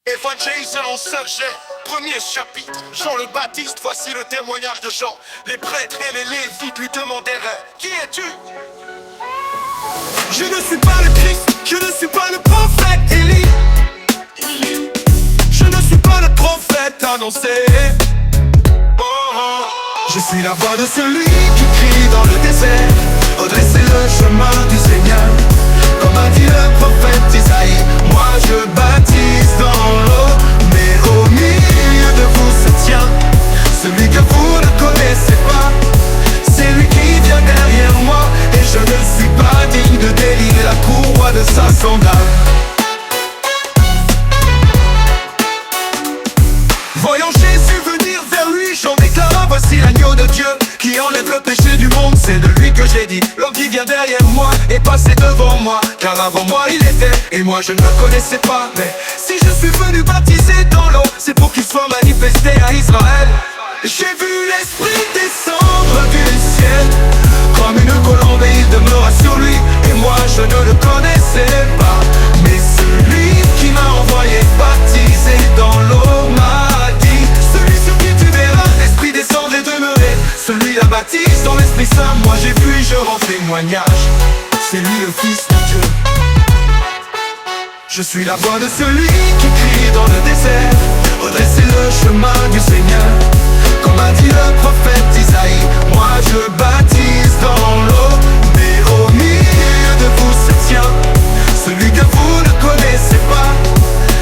Évangile en Saint-Jet, premier chapitre. Jean le Baptiste, voici le témoignage de Jean. Les prêtres et les lévites lui demandèrent: Qui es-tu? Je ne suis pas le Christ, je ne suis pas le prophète Élie. Je ne suis pas le prophète annoncé. Je suis la voix de celui qui crie dans le désert: redressez le chemin du Seigneur. Comme a dit le prophète Isaïe, moi je baptise dans l'eau, mais au milieu de vous se tient celui que vous ne connaissez pas. C'est lui qui vient derrière moi, et je ne suis pas digne de délier la courroie de sa sandale. Voyant Jésus venir vers lui, Jean déclara: voici l'agneau de Dieu qui enlève le péché du monde. C'est de lui que j'ai dit: l'homme qui vient derrière moi est passé devant moi, car avant moi il était, et moi je ne le connaissais pas. Mais si je suis venu baptiser dans l'eau, c'est pour qu'il soit manifesté à Israël. J'ai vu l'Esprit descendre du ciel comme une colombe, et il demeura sur lui, et moi je ne le connaissais pas. Mais celui qui m'a envoyé baptiser dans l'eau m'a dit: celui sur qui tu verras l'Esprit descendre et demeurer, celui-là baptise dans l'Esprit Saint. Moi j'ai vu et je rends témoignage, c'est lui le Fils de Dieu. Je suis la voix de celui qui crie dans le désert: redressez le chemin du Seigneur. Comme a dit le prophète Isaïe, moi je baptise dans l'eau, mais au milieu de vous se tient celui que vous ne connaissez pas.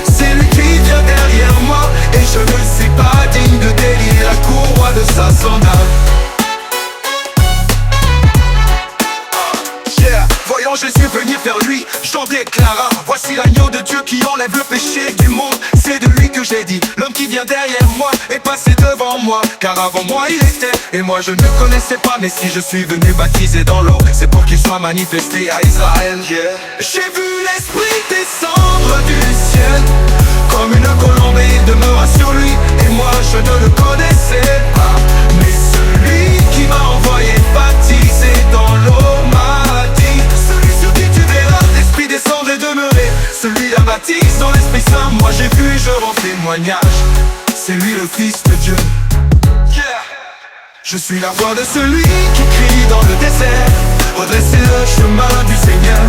C'est lui qui vient derrière moi, et je ne suis pas digne de délier la courroie de sa sandale. Voyant Jésus venir vers lui, Jean déclara: voici l'agneau de Dieu qui enlève le péché du monde. C'est de lui que j'ai dit: l'homme qui vient derrière moi est passé devant moi, car avant moi il était, et moi je ne le connaissais pas. Mais si je suis venu baptiser dans l'eau, c'est pour qu'il soit manifesté à Israël. J'ai vu l'Esprit descendre du ciel comme une colombe, et il demeura sur lui, et moi je ne le connaissais pas. Mais celui qui m'a envoyé baptiser dans l'eau m'a dit: celui sur qui tu verras l'Esprit descendre et demeurer, celui-là baptise dans l'Esprit Saint. Moi j'ai vu et je rends témoignage, c'est lui le Fils de Dieu. Je suis la voix de celui qui crie dans le désert: redressez le chemin du Seigneur.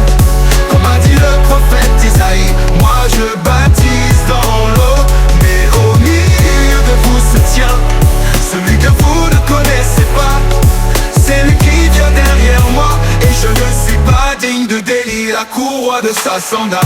Comme a dit le prophète Isaïe, moi je baptise dans l'eau, mais au milieu de vous se tient celui que vous ne connaissez pas. C'est lui qui vient derrière moi, et je ne suis pas digne de délier la courroie de sa sandale.